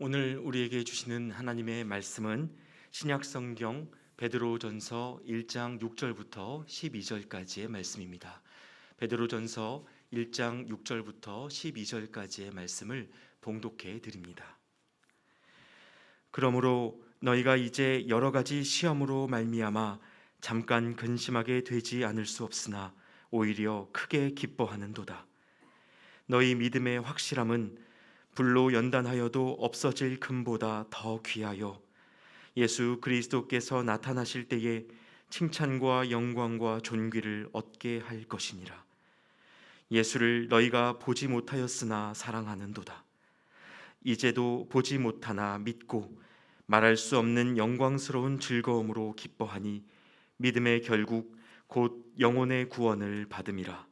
오늘 우리에게 주시는 하나님의 말씀은 신약성경 베드로전서 1장 6절부터 12절까지의 말씀입니다. 베드로전서 1장 6절부터 12절까지의 말씀을 봉독해 드립니다. 그러므로 너희가 이제 여러 가지 시험으로 말미암아 잠깐 근심하게 되지 않을 수 없으나 오히려 크게 기뻐하는도다. 너희 믿음의 확실함은 불로 연단하여도 없어질 금보다 더 귀하여 예수 그리스도께서 나타나실 때에 칭찬과 영광과 존귀를 얻게 할 것이니라. 예수를 너희가 보지 못하였으나 사랑하는도다. 이제도 보지 못하나 믿고 말할 수 없는 영광스러운 즐거움으로 기뻐하니 믿음의 결국 곧 영혼의 구원을 받음이라.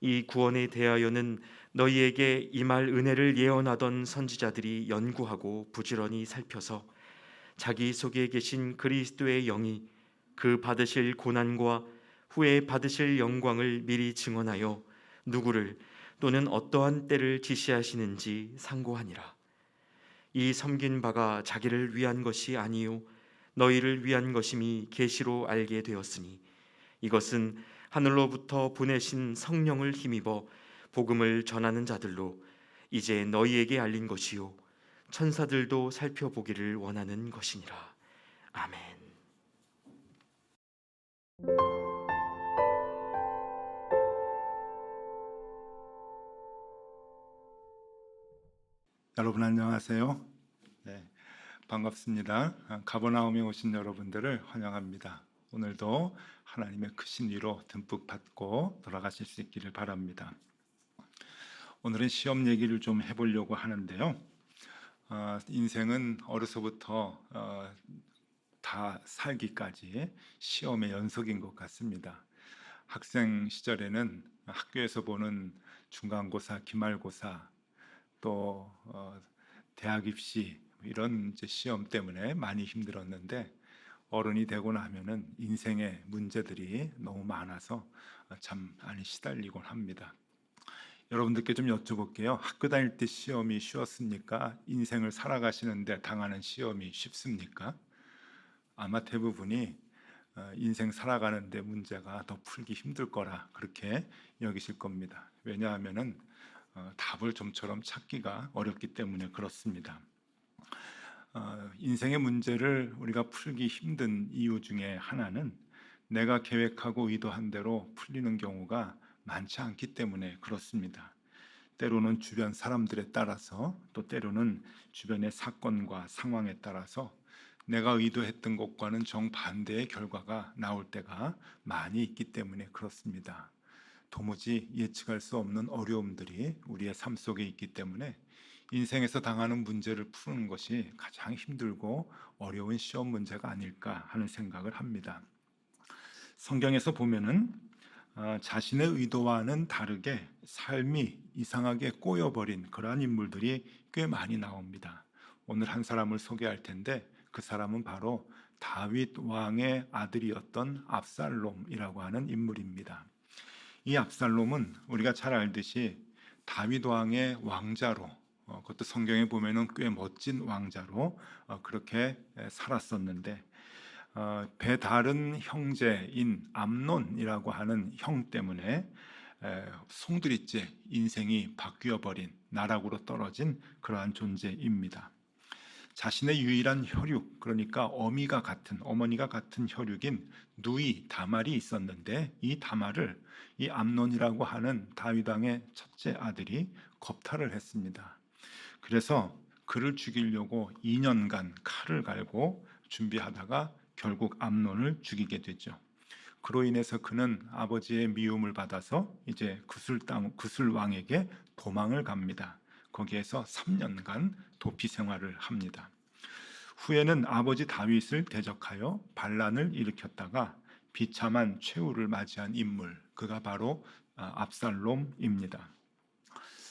이 구원에 대하여는 너희에게 임할 은혜를 예언하던 선지자들이 연구하고 부지런히 살펴서 자기 속에 계신 그리스도의 영이 그 받으실 고난과 후에 받으실 영광을 미리 증언하여 누구를 또는 어떠한 때를 지시하시는지 상고하니라. 이 섬긴 바가 자기를 위한 것이 아니요 너희를 위한 것임이 계시로 알게 되었으니 이것은 하늘로부터 보내신 성령을 힘입어 복음을 전하는 자들로 이제 너희에게 알린 것이요 천사들도 살펴보기를 원하는 것이니라. 아멘. 여러분 안녕하세요. 네, 반갑습니다. 가버나움에 오신 여러분들을 환영합니다. 오늘도 하나님의 크신 위로 듬뿍 받고 돌아가실 수 있기를 바랍니다. 오늘은 시험 얘기를 좀 해보려고 하는데요. 인생은 어려서부터 다 살기까지 시험의 연속인 것 같습니다. 학생 시절에는 학교에서 보는 중간고사, 기말고사, 또 대학 입시 이런 이제 시험 때문에 많이 힘들었는데 어른이 되고 나면은 인생의 문제들이 너무 많아서 참 많이 시달리곤 합니다. 여러분들께 좀 여쭤볼게요. 학교 다닐 때 시험이 쉬웠습니까? 인생을 살아가시는데 당하는 시험이 쉽습니까? 아마 대부분이 인생 살아가는데 문제가 더 풀기 힘들 거라 그렇게 여기실 겁니다. 왜냐하면은 답을 좀처럼 찾기가 어렵기 때문에 그렇습니다. 인생의 문제를 우리가 풀기 힘든 이유 중에 하나는 내가 계획하고 의도한 대로 풀리는 경우가 많지 않기 때문에 그렇습니다. 때로는 주변 사람들에 따라서 또 때로는 주변의 사건과 상황에 따라서 내가 의도했던 것과는 정반대의 결과가 나올 때가 많이 있기 때문에 그렇습니다. 도무지 예측할 수 없는 어려움들이 우리의 삶 속에 있기 때문에 인생에서 당하는 문제를 푸는 것이 가장 힘들고 어려운 시험 문제가 아닐까 하는 생각을 합니다. 성경에서 보면은 자신의 의도와는 다르게 삶이 이상하게 꼬여버린 그러한 인물들이 꽤 많이 나옵니다. 오늘 한 사람을 소개할 텐데 그 사람은 바로 다윗 왕의 아들이었던 압살롬이라고 하는 인물입니다. 이 압살롬은 우리가 잘 알듯이 다윗 왕의 왕자로, 그것도 성경에 보면은 꽤 멋진 왕자로 그렇게 살았었는데 배다른 형제인 암논이라고 하는 형 때문에 송두리째 인생이 바뀌어 버린 나락으로 떨어진 그러한 존재입니다. 자신의 유일한 혈육, 그러니까 어머니가 같은 혈육인 누이 다말이 있었는데 이 다말을 이 암논이라고 하는 다윗 왕의 첫째 아들이 겁탈을 했습니다. 그래서 그를 죽이려고 2년간 칼을 갈고 준비하다가 결국 암논을 죽이게 되죠. 그로 인해서 그는 아버지의 미움을 받아서 이제 구슬 왕에게 도망을 갑니다. 거기에서 3년간 도피 생활을 합니다. 후에는 아버지 다윗을 대적하여 반란을 일으켰다가 비참한 최후를 맞이한 인물, 그가 바로 압살롬입니다.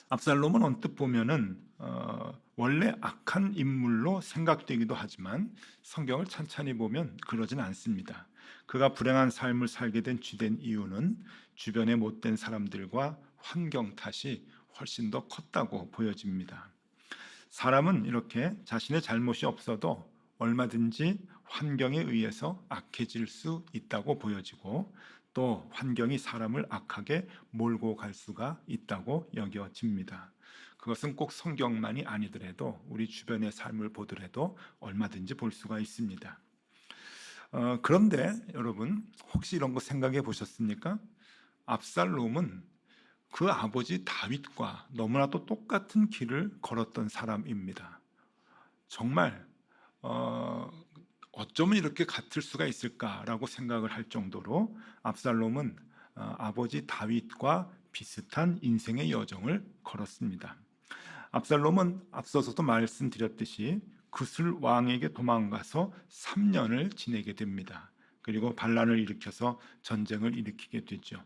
압살롬은 언뜻 보면은 원래 악한 인물로 생각되기도 하지만 성경을 찬찬히 보면 그러진 않습니다. 그가 불행한 삶을 살게 된 주된 이유는 주변의 못된 사람들과 환경 탓이 훨씬 더 컸다고 보여집니다. 사람은 이렇게 자신의 잘못이 없어도 얼마든지 환경에 의해서 악해질 수 있다고 보여지고, 또 환경이 사람을 악하게 몰고 갈 수가 있다고 여겨집니다. 그것은 꼭 성경만이 아니더라도 우리 주변의 삶을 보더라도 얼마든지 볼 수가 있습니다. 그런데 여러분, 혹시 이런 거 생각해 보셨습니까? 압살롬은 그 아버지 다윗과 너무나도 똑같은 길을 걸었던 사람입니다. 정말 어쩌면 이렇게 같을 수가 있을까라고 생각을 할 정도로 압살롬은 아버지 다윗과 비슷한 인생의 여정을 걸었습니다. 압살롬은 앞서서도 말씀드렸듯이 그술 왕에게 도망가서 3년을 지내게 됩니다. 그리고 반란을 일으켜서 전쟁을 일으키게 되죠.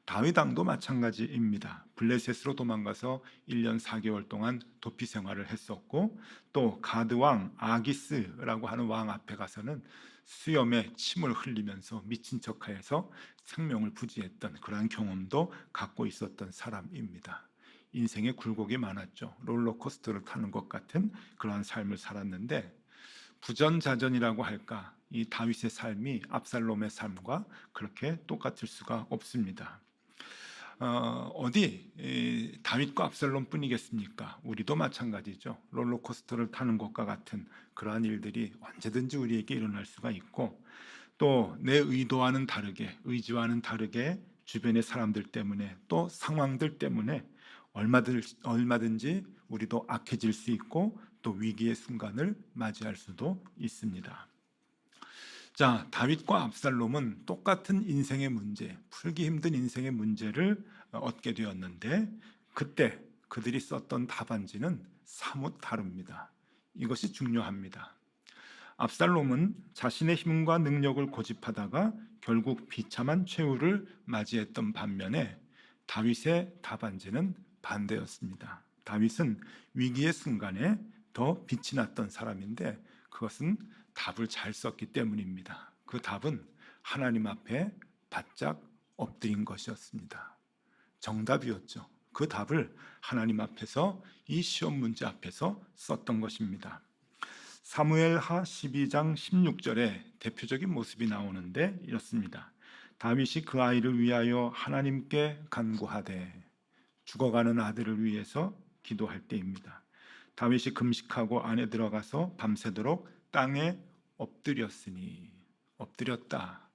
다윗 왕도 마찬가지입니다. 블레셋으로 도망가서 1년 4개월 동안 도피 생활을 했었고, 또 가드 왕 아기스라고 하는 왕 앞에 가서는 수염에 침을 흘리면서 미친 척하여서 생명을 부지했던 그러한 경험도 갖고 있었던 사람입니다. 인생에 굴곡이 많았죠. 롤러코스터를 타는 것 같은 그러한 삶을 살았는데, 부전자전이라고 할까, 이 다윗의 삶이 압살롬의 삶과 그렇게 똑같을 수가 없습니다. 다윗과 압살롬뿐이겠습니까? 우리도 마찬가지죠. 롤러코스터를 타는 것과 같은 그러한 일들이 언제든지 우리에게 일어날 수가 있고, 또 내 의도와는 다르게, 의지와는 다르게 주변의 사람들 때문에, 또 상황들 때문에 얼마든지 우리도 악해질 수 있고, 또 위기의 순간을 맞이할 수도 있습니다. 자, 다윗과 압살롬은 똑같은 인생의 문제, 풀기 힘든 인생의 문제를 얻게 되었는데, 그때 그들이 썼던 답안지는 사뭇 다릅니다. 이것이 중요합니다. 압살롬은 자신의 힘과 능력을 고집하다가 결국 비참한 최후를 맞이했던 반면에, 다윗의 답안지는 반대였습니다. 다윗은 위기의 순간에 더 빛이 났던 사람인데, 그것은 답을 잘 썼기 때문입니다. 그 답은 하나님 앞에 바짝 엎드린 것이었습니다. 정답이었죠. 그 답을 하나님 앞에서, 이 시험 문제 앞에서 썼던 것입니다. 사무엘하 12장 16절에 대표적인 모습이 나오는데 이렇습니다. 다윗이 그 아이를 위하여 하나님께 간구하되, 죽어가는 아들을 위해서 기도할 때입니다. 다윗이 금식하고 안에 들어가서 밤새도록 땅에 엎드렸으니, 엎드렸다.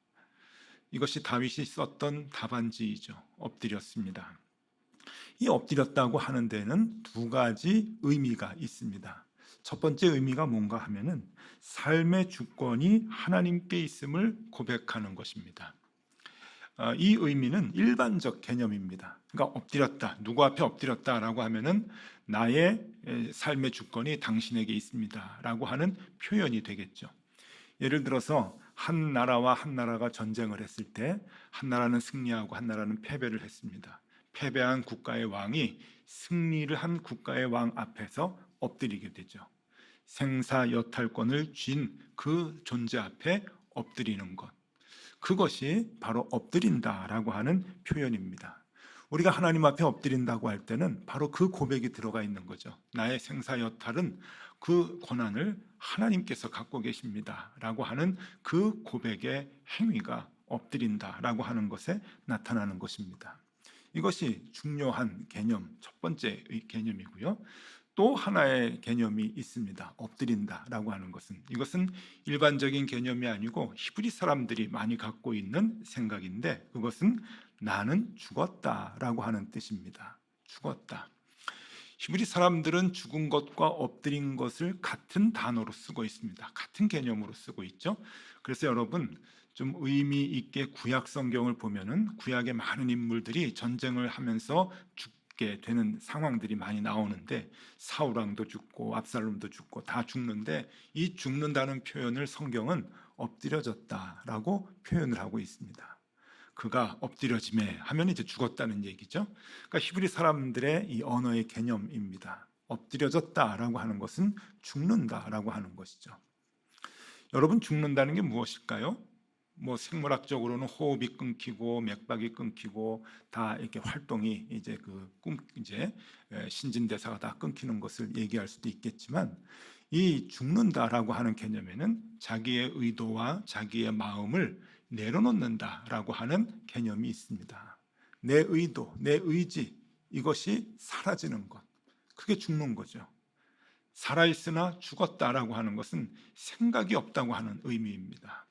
이것이 다윗이 썼던 답안지이죠. 엎드렸습니다. 이 엎드렸다고 하는 데는 두 가지 의미가 있습니다. 첫 번째 의미가 뭔가 하면은 삶의 주권이 하나님께 있음을 고백하는 것입니다. 이 의미는 일반적 개념입니다. 그러니까 엎드렸다, 누구 앞에 엎드렸다라고 하면은 나의 삶의 주권이 당신에게 있습니다라고 하는 표현이 되겠죠. 예를 들어서 한 나라와 한 나라가 전쟁을 했을 때 한 나라는 승리하고 한 나라는 패배를 했습니다. 패배한 국가의 왕이 승리를 한 국가의 왕 앞에서 엎드리게 되죠. 생사여탈권을 쥔 그 존재 앞에 엎드리는 것, 그것이 바로 엎드린다라고 하는 표현입니다. 우리가 하나님 앞에 엎드린다고 할 때는 바로 그 고백이 들어가 있는 거죠. 나의 생사여탈은 그 권한을 하나님께서 갖고 계십니다라고 하는 그 고백의 행위가 엎드린다라고 하는 것에 나타나는 것입니다. 이것이 중요한 개념, 첫 번째 개념이고요. 또 하나의 개념이 있습니다. 엎드린다라고 하는 것은, 이것은 일반적인 개념이 아니고 히브리 사람들이 많이 갖고 있는 생각인데, 그것은 나는 죽었다라고 하는 뜻입니다. 죽었다. 히브리 사람들은 죽은 것과 엎드린 것을 같은 단어로 쓰고 있습니다. 같은 개념으로 쓰고 있죠. 그래서 여러분, 좀 의미 있게 구약 성경을 보면은 구약의 많은 인물들이 전쟁을 하면서 죽게 되는 상황들이 많이 나오는데, 사울 왕도 죽고 압살롬도 죽고 다 죽는데, 이 죽는다는 표현을 성경은 엎드려졌다라고 표현을 하고 있습니다. 그가 엎드려지매 하면 이제 죽었다는 얘기죠. 그러니까 히브리 사람들의 이 언어의 개념입니다. 엎드려졌다라고 하는 것은 죽는다라고 하는 것이죠. 여러분, 죽는다는 게 무엇일까요? 뭐 생물학적으로는 호흡이 끊기고 맥박이 끊기고 다 이렇게 활동이 이제 신진대사가 다 끊기는 것을 얘기할 수도 있겠지만, 이 죽는다라고 하는 개념에는 자기의 의도와 자기의 마음을 내려놓는다라고 하는 개념이 있습니다. 내 의도, 내 의지, 이것이 사라지는 것, 그게 죽는 거죠. 살아있으나 죽었다라고 하는 것은 생각이 없다고 하는 의미입니다.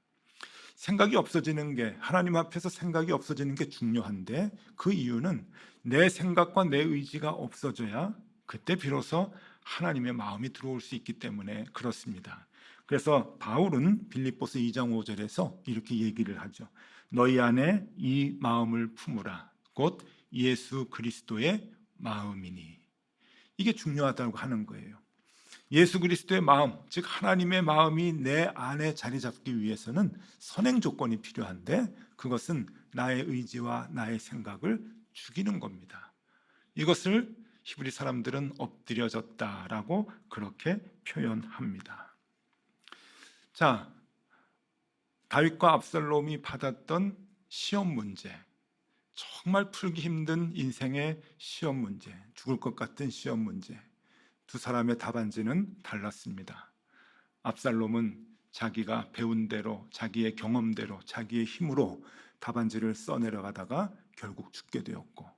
생각이 없어지는 게, 하나님 앞에서 생각이 없어지는 게 중요한데, 그 이유는 내 생각과 내 의지가 없어져야 그때 비로소 하나님의 마음이 들어올 수 있기 때문에 그렇습니다. 그래서 바울은 빌립보서 2장 5절에서 이렇게 얘기를 하죠. 너희 안에 이 마음을 품으라. 곧 예수 그리스도의 마음이니. 이게 중요하다고 하는 거예요. 예수 그리스도의 마음, 즉 하나님의 마음이 내 안에 자리 잡기 위해서는 선행 조건이 필요한데, 그것은 나의 의지와 나의 생각을 죽이는 겁니다. 이것을 히브리 사람들은 엎드려졌다라고 그렇게 표현합니다. 자, 다윗과 압살롬이 받았던 시험 문제, 정말 풀기 힘든 인생의 시험 문제, 죽을 것 같은 시험 문제, 두 사람의 답안지는 달랐습니다. 압살롬은 자기가 배운 대로, 자기의 경험대로, 자기의 힘으로 답안지를 써내려가다가 결국 죽게 되었고,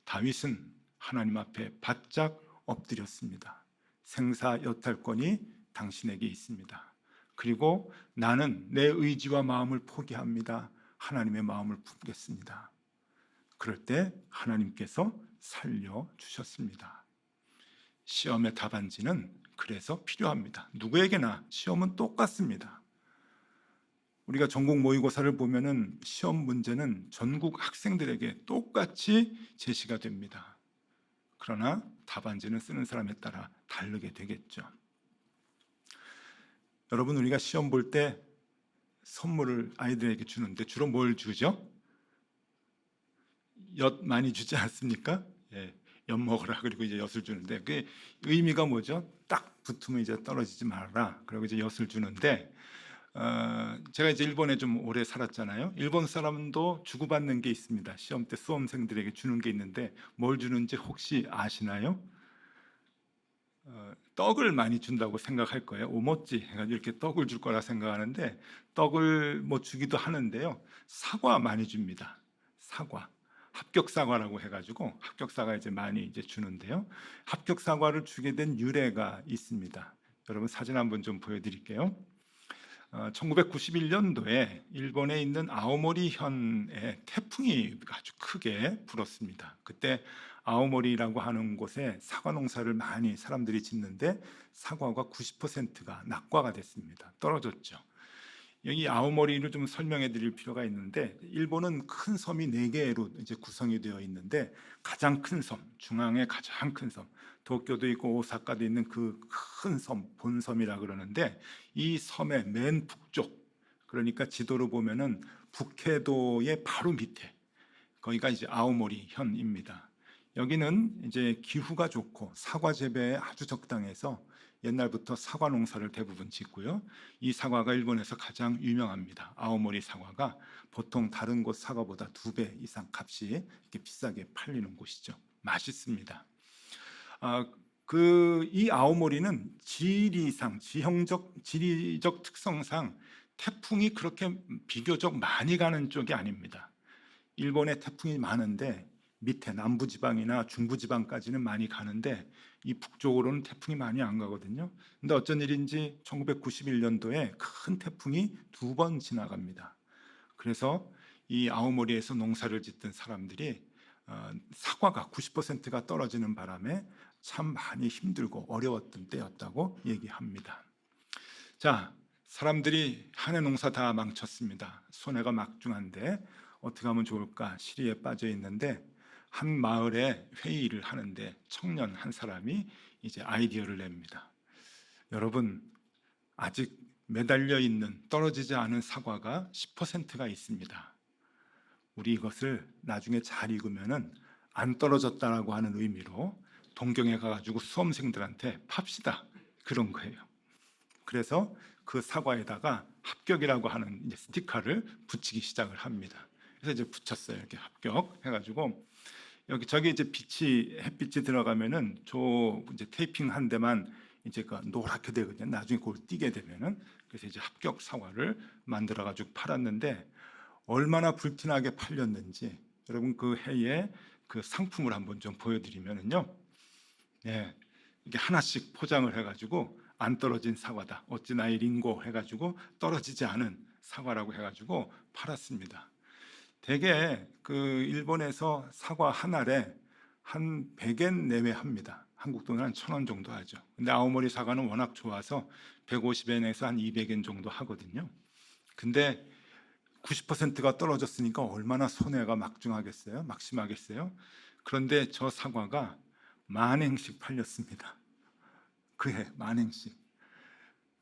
다윗은 하나님 앞에 바짝 엎드렸습니다. 생사 여탈권이 당신에게 있습니다. 그리고 나는 내 의지와 마음을 포기합니다. 하나님의 마음을 품겠습니다. 그럴 때 하나님께서 살려주셨습니다. 시험의 답안지는 그래서 필요합니다. 누구에게나 시험은 똑같습니다. 우리가 전국 모의고사를 보면은 시험 문제는 전국 학생들에게 똑같이 제시가 됩니다. 그러나 답안지는 쓰는 사람에 따라 다르게 되겠죠. 여러분, 우리가 시험 볼 때 선물을 아이들에게 주는데 주로 뭘 주죠? 엿 많이 주지 않습니까? 예. 엿 먹으라, 그리고 이제 엿을 주는데, 그 의미가 뭐죠? 딱 붙으면 이제 떨어지지 말아라. 그리고 이제 엿을 주는데, 제가 이제 일본에 좀 오래 살았잖아요. 일본 사람도 주고받는 게 있습니다. 시험 때 수험생들에게 주는 게 있는데, 뭘 주는지 혹시 아시나요? 떡을 많이 준다고 생각할 거예요. 오모찌 해가지고 이렇게 떡을 줄 거라 생각하는데, 떡을 뭐 주기도 하는데요, 사과 많이 줍니다. 사과. 합격 사과라고 해가지고 합격 사과 이제 많이 이제 주는데요. 합격 사과를 주게 된 유래가 있습니다. 여러분, 사진 한번 좀 보여드릴게요. 1991년도에 일본에 있는 아오모리 현에 태풍이 아주 크게 불었습니다. 그때 아오모리라고 하는 곳에 사과 농사를 많이 사람들이 짓는데, 사과가 90%가 낙과가 됐습니다. 떨어졌죠. 여기 아오모리를 좀 설명해 드릴 필요가 있는데, 일본은 큰 섬이 4개로 이제 구성이 되어 있는데, 가장 큰 섬, 중앙의 가장 큰 섬, 도쿄도 있고 오사카도 있는 그 큰 섬, 본섬이라 그러는데, 이 섬의 맨 북쪽, 그러니까 지도로 보면은 북해도의 바로 밑에, 거기가 이제 아오모리 현입니다. 여기는 이제 기후가 좋고 사과 재배에 아주 적당해서 옛날부터 사과 농사를 대부분 짓고요. 이 사과가 일본에서 가장 유명합니다. 아오모리 사과가 보통 다른 곳 사과보다 2배 이상 값이 이렇게 비싸게 팔리는 곳이죠. 맛있습니다. 이 아오모리는 지리적 특성상 태풍이 그렇게 비교적 많이 가는 쪽이 아닙니다. 일본에 태풍이 많은데 밑에 남부지방이나 중부지방까지는 많이 가는데, 이 북쪽으로는 태풍이 많이 안 가거든요. 근데 어쩐 일인지 1991년도에 큰 태풍이 2번 지나갑니다. 그래서 이 아오모리에서 농사를 짓던 사람들이 사과가 90%가 떨어지는 바람에 참 많이 힘들고 어려웠던 때였다고 얘기합니다. 자, 사람들이 한 해 농사 다 망쳤습니다. 손해가 막중한데 어떻게 하면 좋을까 시리에 빠져 있는데, 한 마을에 회의를 하는데 청년 한 사람이 이제 아이디어를 냅니다. 여러분, 아직 매달려 있는, 떨어지지 않은 사과가 10%가 있습니다. 우리 이것을 나중에 잘 익으면은 안 떨어졌다라고 하는 의미로 동경에 가가지고 수험생들한테 팝시다, 그런 거예요. 그래서 그 사과에다가 합격이라고 하는 이제 스티커를 붙이기 시작을 합니다. 그래서 이제 붙였어요. 이렇게 합격 해가지고 여기 저기 이제 햇빛이 들어가면은 저 이제 테이핑 한 대만 이제 그 노랗게 되거든요. 나중에 그걸 띄게 되면은. 그래서 이제 합격 사과를 만들어 가지고 팔았는데 얼마나 불티나게 팔렸는지 여러분 그 해에 그 상품을 한번 좀 보여드리면은요. 네, 이게 하나씩 포장을 해가지고 안 떨어진 사과다. 어찌 나의 링고 해가지고 떨어지지 않은 사과라고 해가지고 팔았습니다. 대개 그 일본에서 사과 한 알에 한 100엔 내외 합니다. 한국 돈은 한 1,000원 정도 하죠. 근데 아오모리 사과는 워낙 좋아서 150엔에서 한 200엔 정도 하거든요. 근데 90%가 떨어졌으니까 얼마나 손해가 막중하겠어요? 막심하겠어요? 그런데 저 사과가 만행씩 팔렸습니다. 그해 만행씩.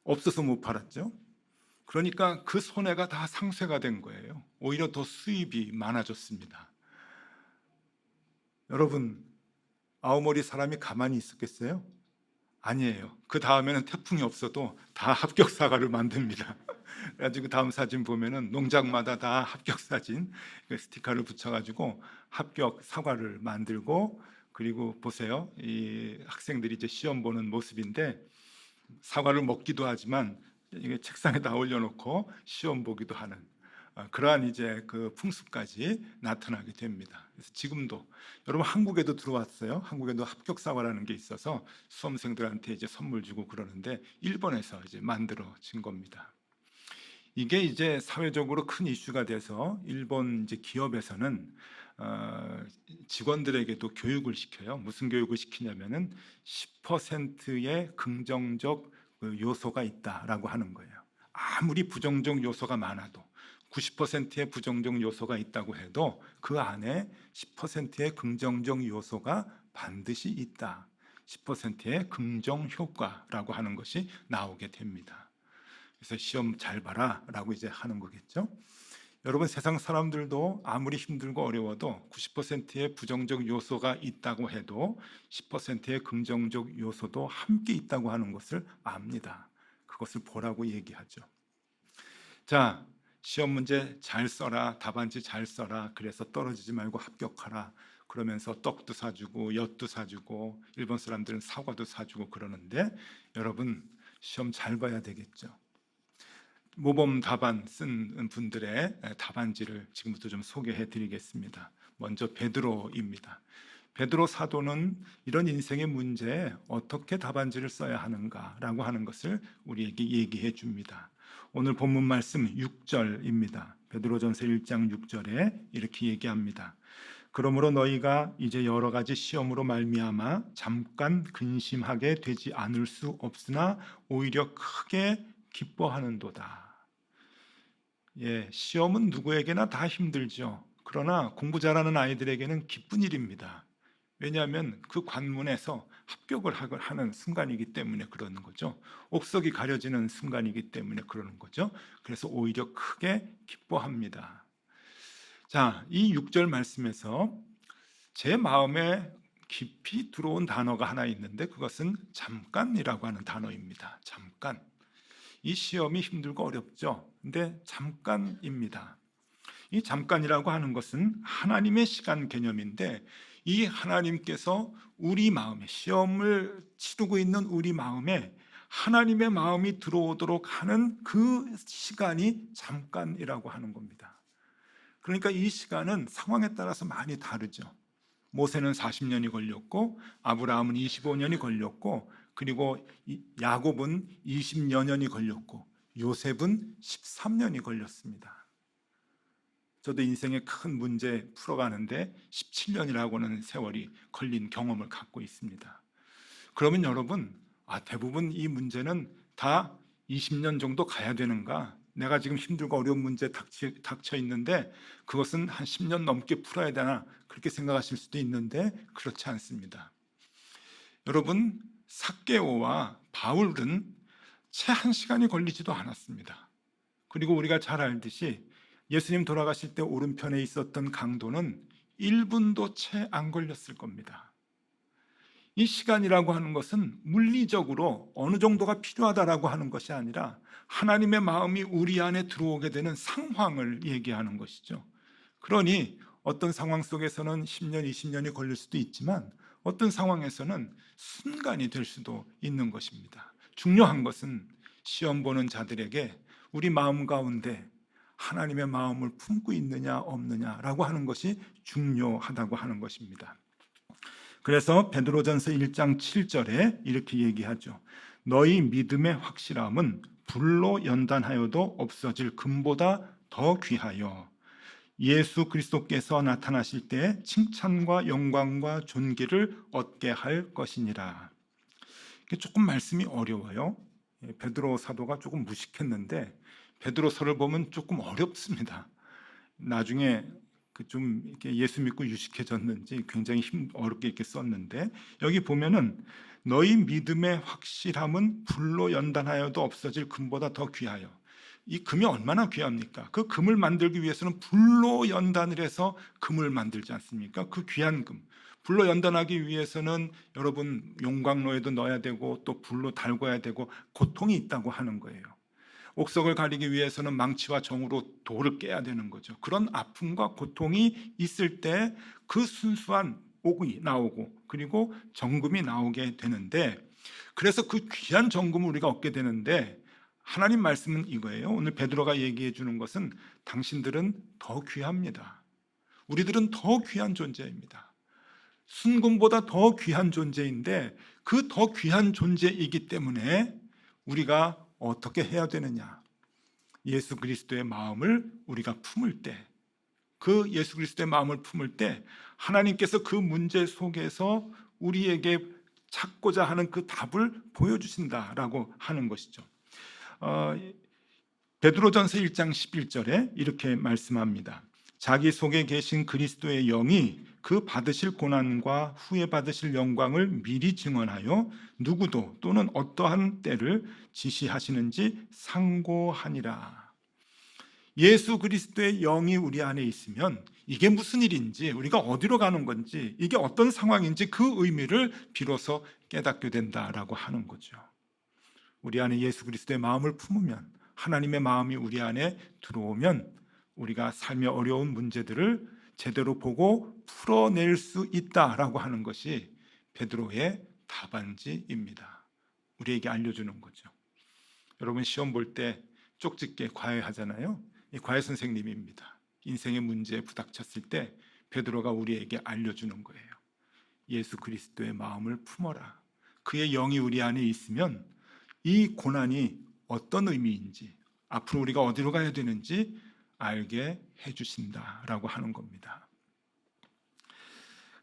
없어서 못 팔았죠. 그러니까 그 손해가 다 상쇄가 된 거예요. 오히려 더 수입이 많아졌습니다. 여러분, 아오모리 사람이 가만히 있었겠어요? 아니에요. 그 다음에는 태풍이 없어도 다 합격 사과를 만듭니다. 그래가지고 다음 사진 보면은 농장마다 다 합격 사진 스티커를 붙여가지고 합격 사과를 만들고, 그리고 보세요. 이 학생들이 이제 시험 보는 모습인데 사과를 먹기도 하지만 이게 책상에다 올려놓고 시험 보기도 하는 그러한 이제 그 풍습까지 나타나게 됩니다. 그래서 지금도 여러분 한국에도 들어왔어요. 한국에도 합격 사과라는 게 있어서 수험생들한테 이제 선물 주고 그러는데 일본에서 이제 만들어진 겁니다. 이게 이제 사회적으로 큰 이슈가 돼서 일본 이제 기업에서는 직원들에게도 교육을 시켜요. 무슨 교육을 시키냐면은 10%의 긍정적 요소가 있다라고 하는 거예요. 아무리 부정적 요소가 많아도 90%의 부정적 요소가 있다고 해도 그 안에 10%의 긍정적 요소가 반드시 있다. 10%의 긍정 효과라고 하는 것이 나오게 됩니다. 그래서 시험 잘 봐라 라고 이제 하는 거겠죠. 여러분 세상 사람들도 아무리 힘들고 어려워도 90%의 부정적 요소가 있다고 해도 10%의 긍정적 요소도 함께 있다고 하는 것을 압니다. 그것을 보라고 얘기하죠. 자, 시험 문제 잘 써라, 답안지 잘 써라, 그래서 떨어지지 말고 합격하라 그러면서 떡도 사주고 엿도 사주고 일본 사람들은 사과도 사주고 그러는데 여러분 시험 잘 봐야 되겠죠. 모범 답안 쓴 분들의 답안지를 지금부터 좀 소개해 드리겠습니다. 먼저 베드로입니다. 베드로 사도는 이런 인생의 문제에 어떻게 답안지를 써야 하는가라고 하는 것을 우리에게 얘기해 줍니다. 오늘 본문 말씀 6절입니다. 베드로전서 1장 6절에 이렇게 얘기합니다. 그러므로 너희가 이제 여러 가지 시험으로 말미암아 잠깐 근심하게 되지 않을 수 없으나 오히려 크게 기뻐하는도다. 예, 시험은 누구에게나 다 힘들죠. 그러나 공부 잘하는 아이들에게는 기쁜 일입니다. 왜냐하면 그 관문에서 합격을 하는 순간이기 때문에 그러는 거죠. 옥석이 가려지는 순간이기 때문에 그러는 거죠. 그래서 오히려 크게 기뻐합니다. 자, 이 6절 말씀에서 제 마음에 깊이 들어온 단어가 하나 있는데 그것은 잠깐이라고 하는 단어입니다. 잠깐. 이 시험이 힘들고 어렵죠. 근데 잠깐입니다. 이 잠깐이라고 하는 것은 하나님의 시간 개념인데 이 하나님께서 우리 마음에 시험을 치르고 있는 우리 마음에 하나님의 마음이 들어오도록 하는 그 시간이 잠깐이라고 하는 겁니다. 그러니까 이 시간은 상황에 따라서 많이 다르죠. 모세는 40년이 걸렸고 아브라함은 25년이 걸렸고 그리고 야곱은 20여 년이 걸렸고 요셉은 13년이 걸렸습니다. 저도 인생의 큰 문제 풀어가는데 17년이라고 하는 세월이 걸린 경험을 갖고 있습니다. 그러면 여러분, 대부분 이 문제는 다 20년 정도 가야 되는가? 내가 지금 힘들고 어려운 문제 닥쳐 있는데 그것은 한 10년 넘게 풀어야 되나? 그렇게 생각하실 수도 있는데 그렇지 않습니다. 여러분, 삭개오와 바울은 채 1시간이 걸리지도 않았습니다. 그리고 우리가 잘 알듯이 예수님 돌아가실 때 오른편에 있었던 강도는 1분도 채 안 걸렸을 겁니다. 이 시간이라고 하는 것은 물리적으로 어느 정도가 필요하다라고 하는 것이 아니라 하나님의 마음이 우리 안에 들어오게 되는 상황을 얘기하는 것이죠. 그러니 어떤 상황 속에서는 10년, 20년이 걸릴 수도 있지만 어떤 상황에서는 순간이 될 수도 있는 것입니다. 중요한 것은 시험 보는 자들에게 우리 마음 가운데 하나님의 마음을 품고 있느냐 없느냐라고 하는 것이 중요하다고 하는 것입니다. 그래서 베드로전서 1장 7절에 이렇게 얘기하죠. 너희 믿음의 확실함은 불로 연단하여도 없어질 금보다 더 귀하여 예수 그리스도께서 나타나실 때 칭찬과 영광과 존귀를 얻게 할 것이니라. 조금 말씀이 어려워요. 베드로 사도가 조금 무식했는데 베드로서를 보면 조금 어렵습니다. 나중에 좀 이렇게 예수 믿고 유식해졌는지 굉장히 어렵게 이렇게 썼는데, 여기 보면은 너희 믿음의 확실함은 불로 연단하여도 없어질 금보다 더 귀하여. 이 금이 얼마나 귀합니까? 그 금을 만들기 위해서는 불로 연단을 해서 금을 만들지 않습니까? 그 귀한 금. 불로 연단하기 위해서는 여러분 용광로에도 넣어야 되고 또 불로 달궈야 되고 고통이 있다고 하는 거예요. 옥석을 가리기 위해서는 망치와 정으로 돌을 깨야 되는 거죠. 그런 아픔과 고통이 있을 때 그 순수한 옥이 나오고 그리고 정금이 나오게 되는데, 그래서 그 귀한 정금을 우리가 얻게 되는데, 하나님 말씀은 이거예요. 오늘 베드로가 얘기해 주는 것은 당신들은 더 귀합니다. 우리들은 더 귀한 존재입니다. 순금보다 더 귀한 존재인데 그 더 귀한 존재이기 때문에 우리가 어떻게 해야 되느냐? 예수 그리스도의 마음을 우리가 품을 때, 그 예수 그리스도의 마음을 품을 때 하나님께서 그 문제 속에서 우리에게 찾고자 하는 그 답을 보여주신다라고 하는 것이죠. 베드로전서 1장 11절에 이렇게 말씀합니다. 자기 속에 계신 그리스도의 영이 그 받으실 고난과 후에 받으실 영광을 미리 증언하여 누구도 또는 어떠한 때를 지시하시는지 상고하니라. 예수 그리스도의 영이 우리 안에 있으면 이게 무슨 일인지, 우리가 어디로 가는 건지, 이게 어떤 상황인지 그 의미를 비로소 깨닫게 된다라고 하는 거죠. 우리 안에 예수 그리스도의 마음을 품으면, 하나님의 마음이 우리 안에 들어오면 우리가 삶의 어려운 문제들을 제대로 보고 풀어낼 수 있다라고 하는 것이 베드로의 답안지입니다. 우리에게 알려주는 거죠. 여러분 시험 볼 때 쪽집게 과외하잖아요. 이 과외 선생님입니다. 인생의 문제에 부닥쳤을 때 베드로가 우리에게 알려주는 거예요. 예수 그리스도의 마음을 품어라. 그의 영이 우리 안에 있으면 이 고난이 어떤 의미인지, 앞으로 우리가 어디로 가야 되는지 알게 해주신다라고 하는 겁니다.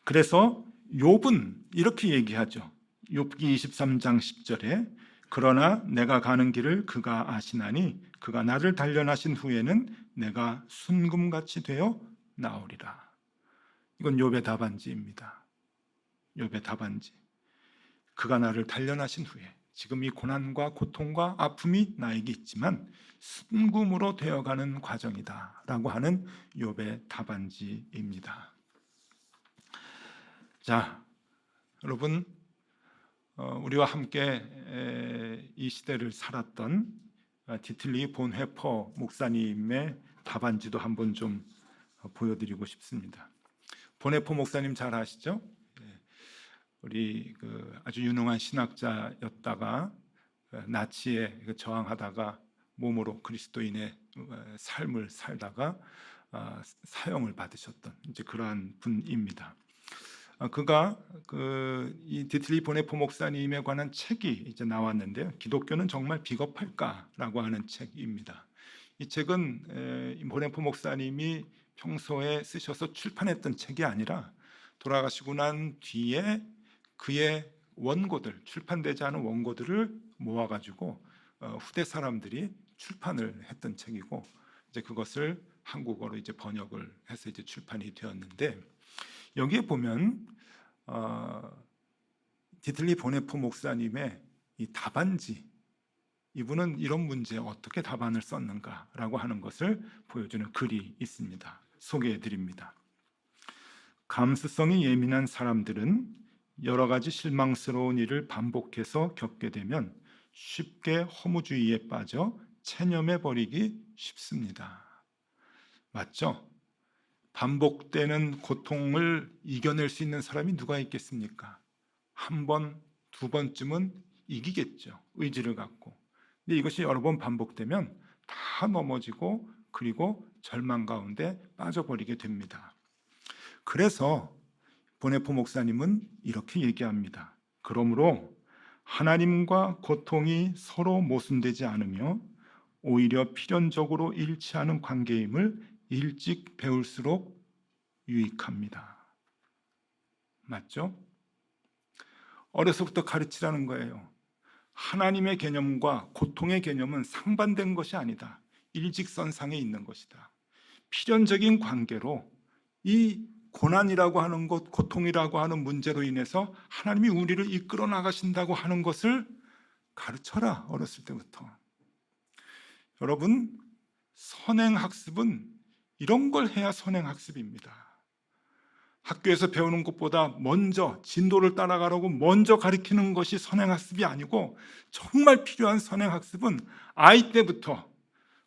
그래서 욥은 이렇게 얘기하죠. 욥기 23장 10절에 그러나 내가 가는 길을 그가 아시나니 그가 나를 단련하신 후에는 내가 순금같이 되어 나오리라. 이건 욥의 답안지입니다. 욥의 답안지. 그가 나를 단련하신 후에, 지금 이 고난과 고통과 아픔이 나에게 있지만 순금으로 되어가는 과정이다 라고 하는 욥의 답안지입니다. 자, 여러분 우리와 함께 이 시대를 살았던 디틀리 본회퍼 목사님의 답안지도 한번 좀 보여드리고 싶습니다. 본회퍼 목사님 잘 아시죠? 우리 아주 유능한 신학자였다가 나치에 저항하다가 몸으로 그리스도인의 삶을 살다가 사형을 받으셨던 이제 그러한 분입니다. 그가 이 디틀리 보네포 목사님에 관한 책이 이제 나왔는데요. 기독교는 정말 비겁할까라고 하는 책입니다. 이 책은 보네포 목사님이 평소에 쓰셔서 출판했던 책이 아니라 돌아가시고 난 뒤에 그의 원고들, 출판되지 않은 원고들을 모아가지고 후대 사람들이 출판을 했던 책이고, 이제 그것을 한국어로 이제 번역을 해서 이제 출판이 되었는데, 여기에 보면 디틀리 보네포 목사님의 이 답안지, 이분은 이런 문제에 어떻게 답안을 썼는가라고 하는 것을 보여주는 글이 있습니다. 소개해 드립니다. 감수성이 예민한 사람들은 여러 가지 실망스러운 일을 반복해서 겪게 되면 쉽게 허무주의에 빠져 체념해 버리기 쉽습니다. 맞죠? 반복되는 고통을 이겨낼 수 있는 사람이 누가 있겠습니까? 한 번, 두 번쯤은 이기겠죠. 의지를 갖고. 근데 이것이 여러 번 반복되면 다 넘어지고 그리고 절망 가운데 빠져버리게 됩니다. 그래서 보네포 목사님은 이렇게 얘기합니다. 그러므로 하나님과 고통이 서로 모순되지 않으며 오히려 필연적으로 일치하는 관계임을 일찍 배울수록 유익합니다. 맞죠? 어려서부터 가르치라는 거예요. 하나님의 개념과 고통의 개념은 상반된 것이 아니다. 일직선상에 있는 것이다. 필연적인 관계로 이 고난이라고 하는 것, 고통이라고 하는 문제로 인해서 하나님이 우리를 이끌어 나가신다고 하는 것을 가르쳐라, 어렸을 때부터. 여러분, 선행학습은 이런 걸 해야 선행학습입니다. 학교에서 배우는 것보다 먼저 진도를 따라가라고 먼저 가르치는 것이 선행학습이 아니고, 정말 필요한 선행학습은 아이 때부터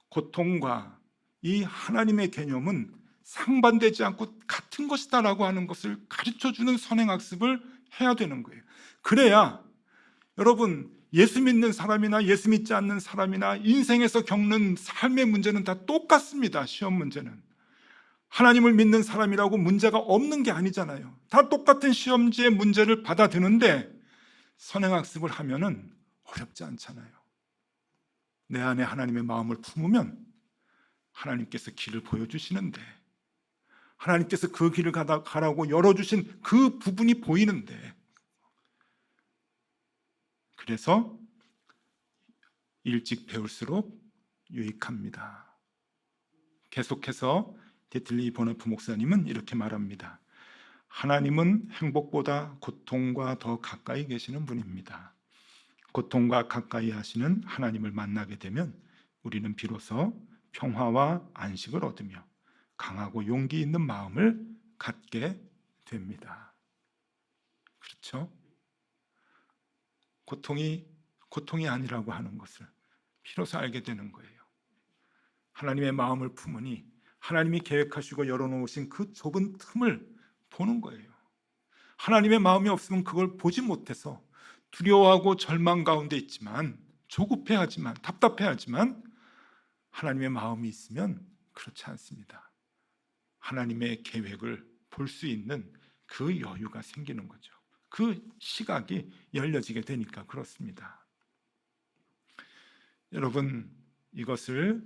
고통과 이 하나님의 개념은 상반되지 않고 같은 것이다라고 하는 것을 가르쳐주는 선행학습을 해야 되는 거예요. 그래야 여러분, 예수 믿는 사람이나 예수 믿지 않는 사람이나 인생에서 겪는 삶의 문제는 다 똑같습니다. 시험 문제는 하나님을 믿는 사람이라고 문제가 없는 게 아니잖아요. 다 똑같은 시험지의 문제를 받아드는데 선행학습을 하면은 어렵지 않잖아요. 내 안에 하나님의 마음을 품으면 하나님께서 길을 보여주시는데, 하나님께서 그 길을 가라고 열어주신 그 부분이 보이는데, 그래서 일찍 배울수록 유익합니다. 계속해서 디틀리 보네프 목사님은 이렇게 말합니다. 하나님은 행복보다 고통과 더 가까이 계시는 분입니다. 고통과 가까이 하시는 하나님을 만나게 되면 우리는 비로소 평화와 안식을 얻으며 강하고 용기 있는 마음을 갖게 됩니다. 그렇죠? 고통이 아니라고 하는 것을 비로소 알게 되는 거예요. 하나님의 마음을 품으니 하나님이 계획하시고 열어놓으신 그 좁은 틈을 보는 거예요. 하나님의 마음이 없으면 그걸 보지 못해서 두려워하고 절망 가운데 있지만, 조급해하지만, 답답해하지만, 하나님의 마음이 있으면 그렇지 않습니다. 하나님의 계획을 볼 수 있는 그 여유가 생기는 거죠. 그 시각이 열려지게 되니까 그렇습니다. 여러분, 이것을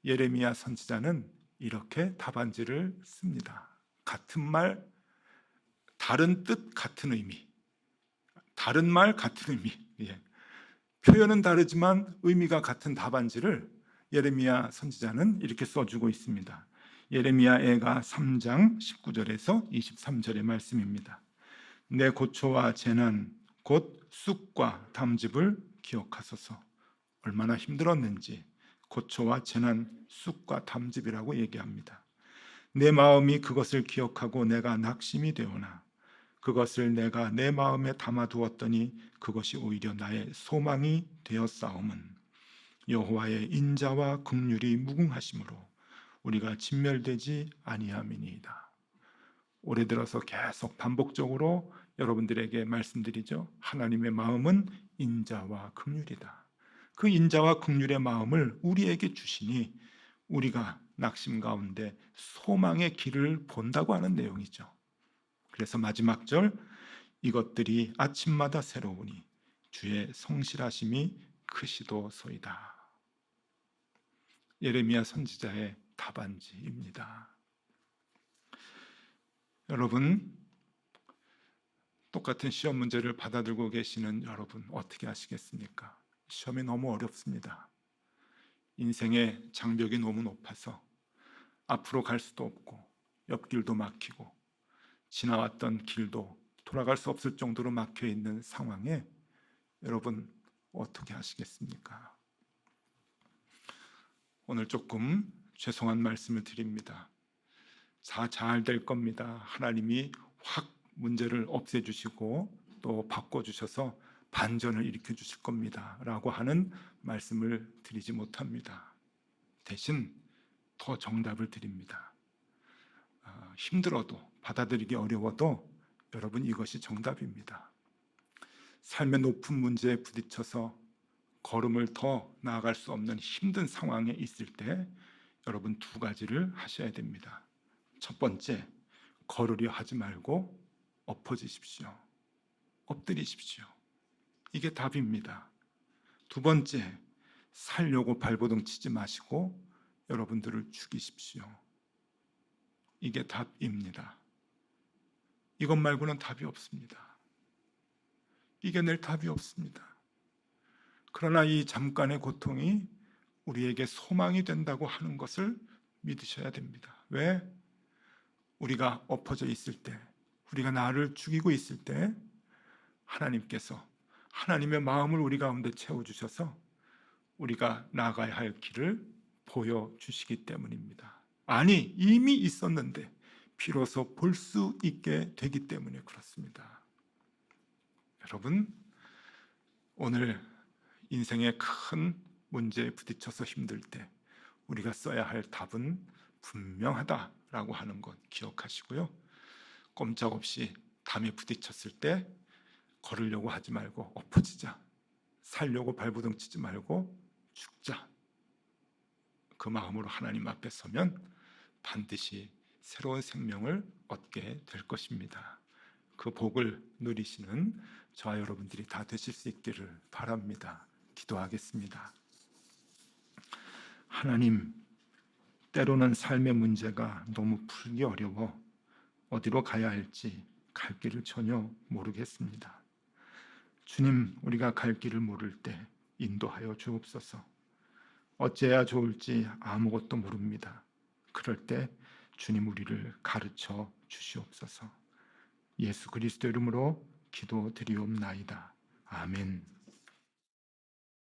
예레미야 선지자는 이렇게 답안지를 씁니다. 같은 말, 다른 뜻, 같은 의미. 다른 말, 같은 의미. 예. 표현은 다르지만 의미가 같은 답안지를 예레미야 선지자는 이렇게 써주고 있습니다. 예레미야애가 3장 19절에서 23절의 말씀입니다. 내 고초와 재난 곧 쑥과 담즙을 기억하소서. 얼마나 힘들었는지 고초와 재난, 쑥과 담즙이라고 얘기합니다. 내 마음이 그것을 기억하고 내가 낙심이 되오나 그것을 내가 내 마음에 담아두었더니 그것이 오히려 나의 소망이 되었사옴은 여호와의 인자와 긍휼이 무궁하심으로 우리가 진멸되지 아니함이니이다. 올해 들어서 계속 반복적으로 여러분들에게 말씀드리죠. 하나님의 마음은 인자와 긍휼이다. 그 인자와 긍휼의 마음을 우리에게 주시니 우리가 낙심 가운데 소망의 길을 본다고 하는 내용이죠. 그래서 마지막 절, 이것들이 아침마다 새로우니 주의 성실하심이 크시도소이다. 예레미야 선지자의 답안지입니다. 여러분, 똑같은 시험 문제를 받아들고 계시는 여러분, 어떻게 하시겠습니까? 시험이 너무 어렵습니다. 인생의 장벽이 너무 높아서 앞으로 갈 수도 없고 옆길도 막히고 지나왔던 길도 돌아갈 수 없을 정도로 막혀 있는 상황에 여러분 어떻게 하시겠습니까? 오늘 조금 죄송한 말씀을 드립니다. 잘 될 겁니다. 하나님이 확 문제를 없애주시고 또 바꿔주셔서 반전을 일으켜 주실 겁니다 라고 하는 말씀을 드리지 못합니다. 대신 더 정답을 드립니다. 힘들어도, 받아들이기 어려워도 여러분, 이것이 정답입니다. 삶의 높은 문제에 부딪혀서 걸음을 더 나아갈 수 없는 힘든 상황에 있을 때 여러분, 두 가지를 하셔야 됩니다. 첫 번째, 걸으려 하지 말고 엎어지십시오. 엎드리십시오. 이게 답입니다. 두 번째, 살려고 발버둥 치지 마시고 여러분들을 죽이십시오. 이게 답입니다. 이것 말고는 답이 없습니다. 이겨낼 답이 없습니다. 그러나 이 잠깐의 고통이 우리에게 소망이 된다고 하는 것을 믿으셔야 됩니다. 왜? 우리가 엎어져 있을 때, 우리가 나를 죽이고 있을 때 하나님께서 하나님의 마음을 우리 가운데 채워주셔서 우리가 나가야 할 길을 보여주시기 때문입니다. 아니, 이미 있었는데 비로소 볼 수 있게 되기 때문에 그렇습니다. 여러분, 오늘 인생의 큰 문제에 부딪혀서 힘들 때 우리가 써야 할 답은 분명하다라고 하는 것 기억하시고요. 꼼짝없이 담에 부딪혔을 때 걸으려고 하지 말고 엎어지자, 살려고 발버둥 치지 말고 죽자. 그 마음으로 하나님 앞에 서면 반드시 새로운 생명을 얻게 될 것입니다. 그 복을 누리시는 저와 여러분들이 다 되실 수 있기를 바랍니다. 기도하겠습니다. 하나님, 때로는 삶의 문제가 너무 풀기 어려워 어디로 가야 할지 갈 길을 전혀 모르겠습니다. 주님, 우리가 갈 길을 모를 때 인도하여 주옵소서. 어찌해야 좋을지 아무것도 모릅니다. 그럴 때 주님, 우리를 가르쳐 주시옵소서. 예수 그리스도 이름으로 기도드리옵나이다. 아멘.